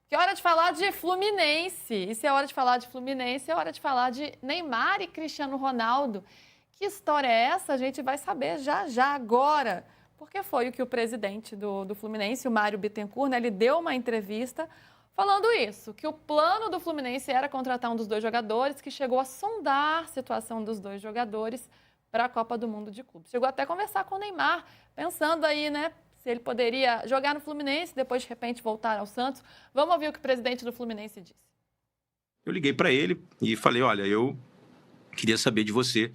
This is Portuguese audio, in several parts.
Que é hora de falar de Fluminense. E se é hora de falar de Fluminense, é hora de falar de Neymar e Cristiano Ronaldo. Que história é essa? A gente vai saber já agora. Porque foi o que o presidente do Fluminense, o Mário Bittencourt, né, ele deu uma entrevista falando isso, que o plano do Fluminense era contratar um dos dois jogadores, que chegou a sondar a situação dos dois jogadores para a Copa do Mundo de Clubes. Chegou até a conversar com o Neymar, pensando aí, né, se ele poderia jogar no Fluminense, depois de repente voltar ao Santos. Vamos ouvir o que o presidente do Fluminense disse. Eu liguei para ele e falei, olha, eu queria saber de você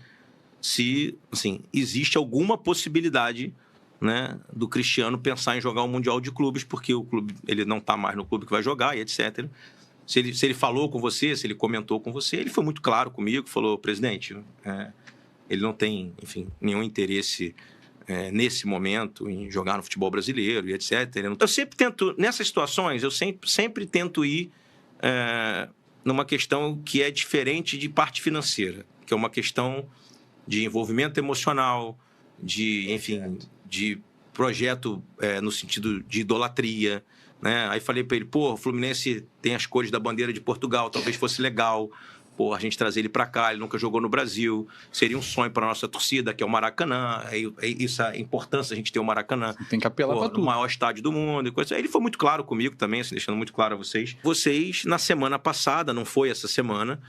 se, assim, existe alguma possibilidade, né, do Cristiano pensar em jogar o Mundial de Clubes, porque o clube, ele não está mais no clube que vai jogar e etc. Se ele falou com você, se ele comentou com você, ele foi muito claro comigo, falou, presidente, ele não tem, enfim, nenhum interesse nesse momento em jogar no futebol brasileiro e etc. Eu sempre tento, nessas situações, eu sempre tento ir numa questão que é diferente de parte financeira, que é uma questão de envolvimento emocional, enfim, de projeto no sentido de idolatria, né? Aí falei para ele, pô, o Fluminense tem as cores da bandeira de Portugal, talvez fosse legal, pô, a gente trazer ele para cá, ele nunca jogou no Brasil, seria um sonho para nossa torcida, que é o Maracanã, isso a importância a gente ter o Maracanã. Tem que apelar para tudo. O maior estádio do mundo e coisa. Aí ele foi muito claro comigo também, assim, deixando muito claro a vocês. Vocês, na semana passada, não foi essa semana,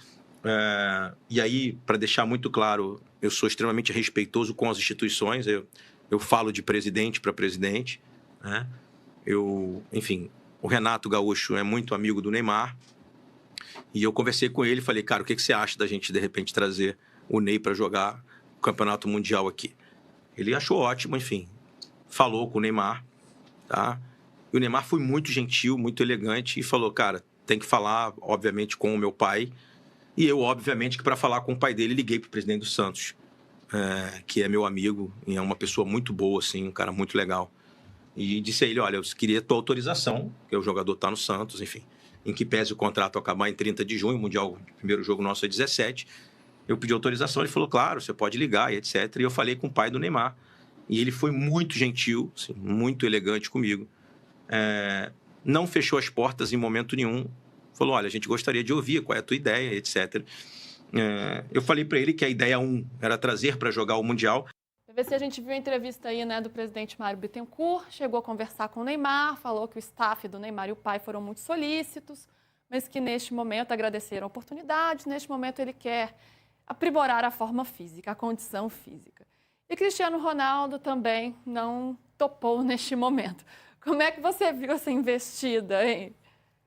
e aí, para deixar muito claro, eu sou extremamente respeitoso com as instituições, eu falo de presidente para presidente, né? Enfim, o Renato Gaúcho é muito amigo do Neymar, e eu conversei com ele e falei, cara, o que você acha da gente, de repente, trazer o Ney para jogar o Campeonato Mundial aqui? Ele achou ótimo, enfim, falou com o Neymar, tá? E o Neymar foi muito gentil, muito elegante e falou, cara, tem que falar, obviamente, com o meu pai. E eu, obviamente, que para falar com o pai dele, liguei para o presidente do Santos, que é meu amigo e é uma pessoa muito boa, assim, um cara muito legal. E disse a ele, olha, eu queria a tua autorização, porque o jogador está no Santos, enfim, em que pese o contrato acabar em 30 de junho, o Mundial, o primeiro jogo nosso é 17. Eu pedi autorização, ele falou, claro, você pode ligar e etc. E eu falei com o pai do Neymar. E ele foi muito gentil, assim, muito elegante comigo. Não fechou as portas em momento nenhum. Falou, olha, a gente gostaria de ouvir qual é a tua ideia, etc. Eu falei para ele que a ideia 1 era trazer para jogar o Mundial. PVC, a gente viu a entrevista aí, né, do presidente Mário Bittencourt, chegou a conversar com o Neymar, falou que o staff do Neymar e o pai foram muito solícitos, mas que neste momento agradeceram a oportunidade, neste momento ele quer aprimorar a forma física, a condição física. E Cristiano Ronaldo também não topou neste momento. Como é que você viu essa investida, hein?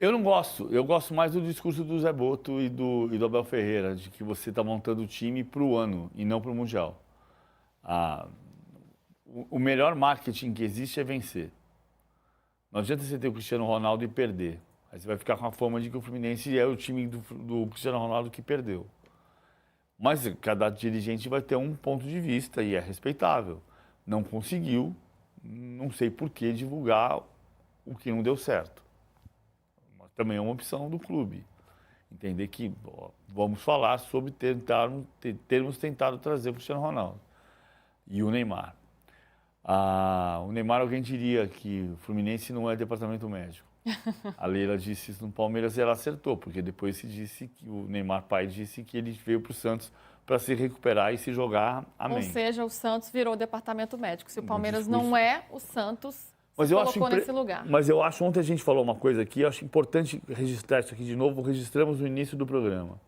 Eu não gosto. Eu gosto mais do discurso do Zé Boto e do Abel Ferreira, de que você está montando o time para o ano e não para o Mundial. O melhor marketing que existe é vencer. Não adianta você ter o Cristiano Ronaldo e perder. Aí você vai ficar com a fama de que o Fluminense é o time do Cristiano Ronaldo que perdeu. Mas cada dirigente vai ter um ponto de vista e é respeitável. Não conseguiu, não sei por que divulgar o que não deu certo. Mas também é uma opção do clube. Entender que vamos falar sobre termos tentado trazer o Cristiano Ronaldo e o Neymar. O Neymar, alguém diria que o Fluminense não é departamento médico. A Leila disse isso no Palmeiras e ela acertou, porque depois se disse que o Neymar pai disse que ele veio para o Santos para se recuperar e se jogar. Amém. Ou seja, o Santos virou departamento médico. Se o Palmeiras não é, o Santos se colocou nesse lugar. Mas eu acho, ontem a gente falou uma coisa aqui, eu acho importante registrar isso aqui de novo, registramos no início do programa.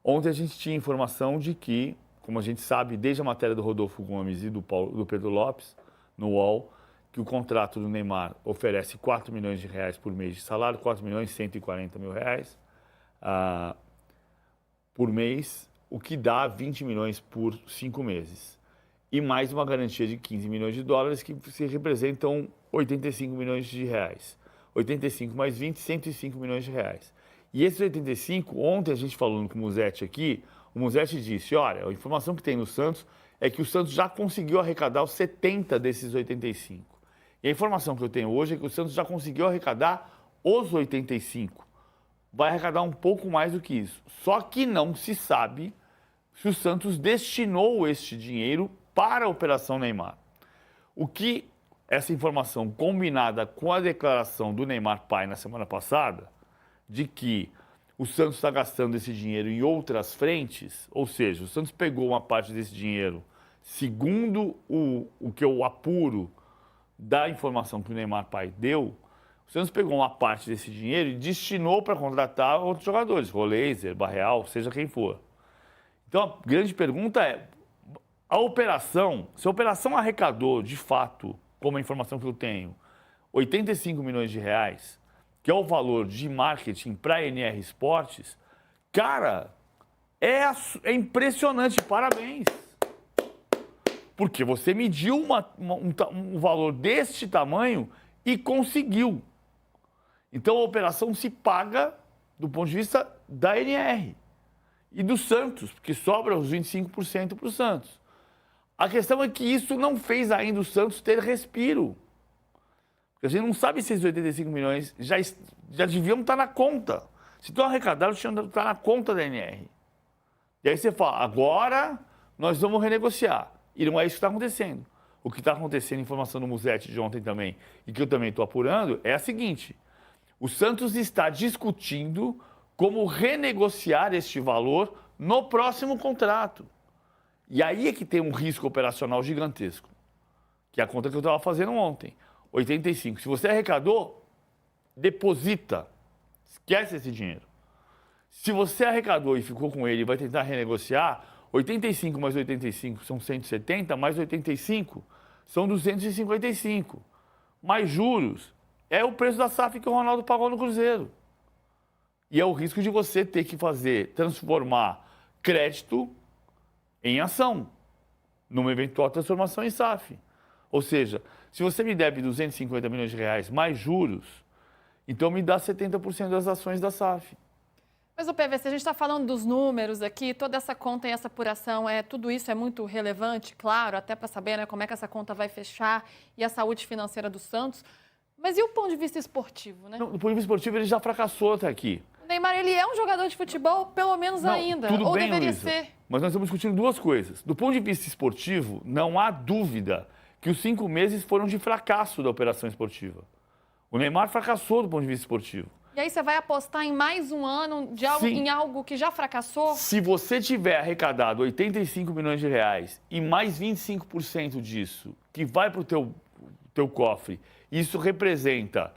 Ontem a gente tinha informação de que, como a gente sabe, desde a matéria do Rodolfo Gomes e do Pedro Lopes, no UOL, que o contrato do Neymar oferece 4 milhões de reais por mês de salário, 4 milhões e 140 mil reais por mês, o que dá 20 milhões por 5 meses. E mais uma garantia de 15 milhões de dólares, que se representam 85 milhões de reais. 85 mais 20, 105 milhões de reais. E esses 85, ontem a gente falou com o Musetti aqui, o Musetti disse, olha, a informação que tem no Santos é que o Santos já conseguiu arrecadar os 70 desses 85. E a informação que eu tenho hoje é que o Santos já conseguiu arrecadar os 85. Vai arrecadar um pouco mais do que isso. Só que não se sabe se o Santos destinou este dinheiro para a Operação Neymar. O que essa informação, combinada com a declaração do Neymar pai na semana passada, de que o Santos está gastando esse dinheiro em outras frentes, ou seja, o Santos pegou uma parte desse dinheiro, segundo o que eu apuro da informação que o Neymar pai deu, o Santos pegou uma parte desse dinheiro e destinou para contratar outros jogadores, Roleiser, Barreal, seja quem for. Então, a grande pergunta é, se a operação arrecadou, de fato, como a informação que eu tenho, 85 milhões de reais, que é o valor de marketing para a NR Esportes, cara, é impressionante, parabéns. Porque você mediu um valor deste tamanho e conseguiu. Então a operação se paga do ponto de vista da NR e do Santos, porque sobra os 25% para o Santos. A questão é que isso não fez ainda o Santos ter respiro. Porque a gente não sabe se esses 85 milhões já deviam estar na conta. Se estão arrecadados, tinham que estar na conta da NR. E aí você fala, agora nós vamos renegociar. E não é isso que está acontecendo. O que está acontecendo, informação do Musetti de ontem também, e que eu também estou apurando, é a seguinte. O Santos está discutindo como renegociar este valor no próximo contrato. E aí é que tem um risco operacional gigantesco, que é a conta que eu estava fazendo ontem. 85. Se você arrecadou, deposita. Esquece esse dinheiro. Se você arrecadou e ficou com ele e vai tentar renegociar, 85 mais 85 são 170, mais 85 são 255. Mais juros é o preço da SAF que o Ronaldo pagou no Cruzeiro. E é o risco de você ter que transformar crédito em ação, numa eventual transformação em SAF. Ou seja, se você me deve 250 milhões de reais mais juros, então me dá 70% das ações da SAF. Mas o PVC, a gente está falando dos números aqui, toda essa conta e essa apuração, tudo isso é muito relevante, claro, até para saber, né, como é que essa conta vai fechar e a saúde financeira do Santos. Mas e o ponto de vista esportivo, né? Não, do ponto de vista esportivo, ele já fracassou até aqui. O Neymar, ele é um jogador de futebol, pelo menos ainda, tudo ou bem, deveria Luísa, ser. mas nós estamos discutindo duas coisas. Do ponto de vista esportivo, não há dúvida que os 5 meses foram de fracasso da operação esportiva. O Neymar fracassou do ponto de vista esportivo. E aí você vai apostar em mais um ano em algo que já fracassou? Se você tiver arrecadado 85 milhões de reais e mais 25% disso que vai para o teu cofre, isso representa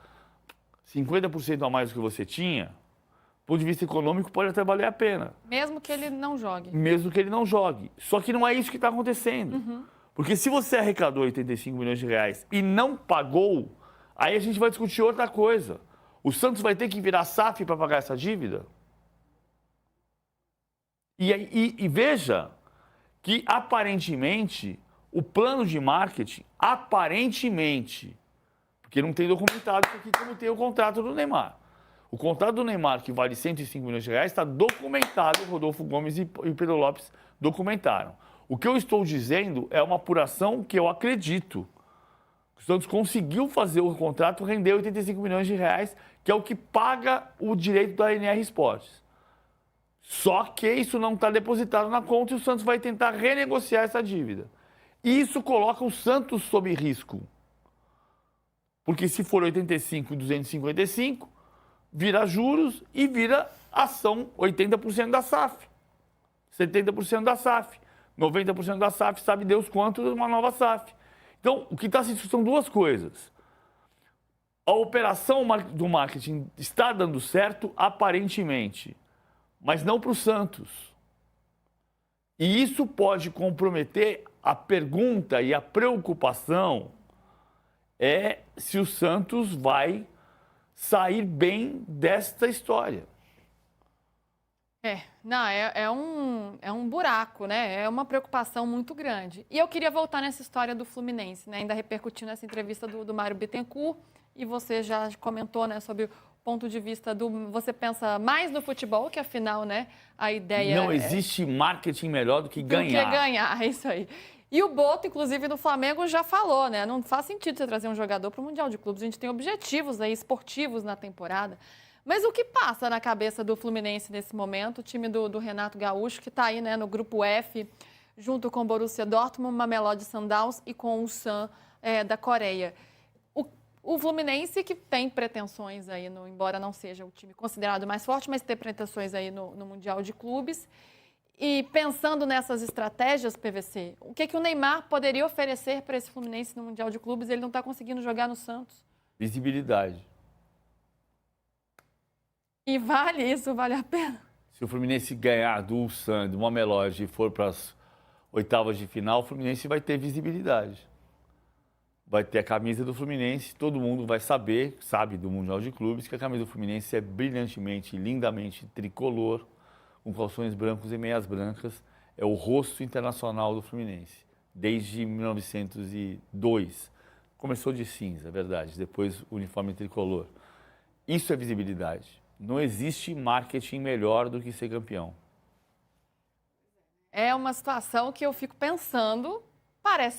50% a mais do que você tinha, do ponto de vista econômico pode até valer a pena. Mesmo que ele não jogue. Mesmo que ele não jogue. Só que não é isso que está acontecendo. Uhum. Porque se você arrecadou 85 milhões de reais e não pagou, aí a gente vai discutir outra coisa. O Santos vai ter que virar SAF para pagar essa dívida? E veja que, aparentemente, o plano de marketing, porque não tem documentado isso aqui como tem o contrato do Neymar. O contrato do Neymar, que vale 105 milhões de reais, está documentado, Rodolfo Gomes e Pedro Lopes documentaram. O que eu estou dizendo é uma apuração que eu acredito. O Santos conseguiu fazer o contrato render 85 milhões de reais, que é o que paga o direito da NR Esportes. Só que isso não está depositado na conta e o Santos vai tentar renegociar essa dívida. E isso coloca o Santos sob risco. Porque se for 85 e 255, vira juros e vira ação 80% da SAF. 70% da SAF. 90% da SAF, sabe Deus quanto, uma nova SAF. Então, o que está se discutindo são duas coisas. A operação do marketing está dando certo, aparentemente, mas não para o Santos. E isso pode comprometer a pergunta e a preocupação é se o Santos vai sair bem desta história. É um buraco, né? É uma preocupação muito grande. E eu queria voltar nessa história do Fluminense, né? Ainda repercutindo essa entrevista do Mário Bittencourt, e você já comentou, né, sobre o ponto de vista você pensa mais no futebol, que afinal, né, a ideia não existe marketing melhor do que ganhar. Do que ganhar, é isso aí. E o Boto, inclusive, do Flamengo, já falou, né? Não faz sentido você trazer um jogador para o Mundial de Clubes. A gente tem objetivos aí esportivos na temporada. Mas o que passa na cabeça do Fluminense nesse momento? O time do Renato Gaúcho, que está aí, né, no grupo F, junto com o Borussia Dortmund, Mamelodi Sundowns e com o Ulsan da Coreia. O Fluminense, que tem pretensões aí, embora não seja o time considerado mais forte, mas tem pretensões aí no Mundial de Clubes. E pensando nessas estratégias, PVC, o que o Neymar poderia oferecer para esse Fluminense no Mundial de Clubes? Ele não está conseguindo jogar no Santos. Visibilidade. E vale isso, vale a pena. Se o Fluminense ganhar do Ulsan, do Mamelodi e for para as oitavas de final, o Fluminense vai ter visibilidade. Vai ter a camisa do Fluminense, todo mundo vai saber, sabe do Mundial de Clubes, que a camisa do Fluminense é brilhantemente, lindamente tricolor, com calções brancos e meias brancas. É o rosto internacional do Fluminense, desde 1902. Começou de cinza, é verdade, depois o uniforme tricolor. Isso é visibilidade. Não existe marketing melhor do que ser campeão. É uma situação que eu fico pensando,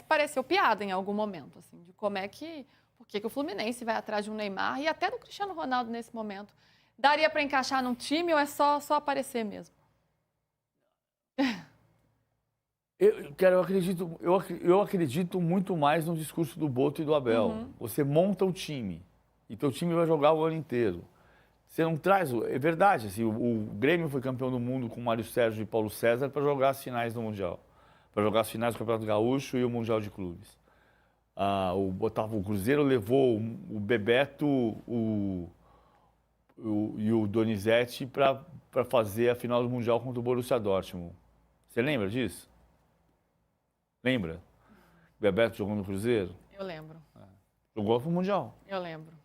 pareceu piada em algum momento, assim, de como é que, por que o Fluminense vai atrás de um Neymar e até do Cristiano Ronaldo nesse momento. Daria para encaixar num time ou é só aparecer mesmo? Eu acredito muito mais no discurso do Boto e do Abel. Uhum. Você monta o time e teu time vai jogar o ano inteiro. Você não traz... É verdade, assim, o Grêmio foi campeão do mundo com Mário Sérgio e Paulo César para jogar as finais do Mundial. Para jogar as finais do Campeonato Gaúcho e o Mundial de Clubes. O Cruzeiro levou o Bebeto e o Donizete para fazer a final do Mundial contra o Borussia Dortmund. Você lembra disso? Lembra? O Bebeto jogou no Cruzeiro? Eu lembro. Jogou pro Mundial. Eu lembro.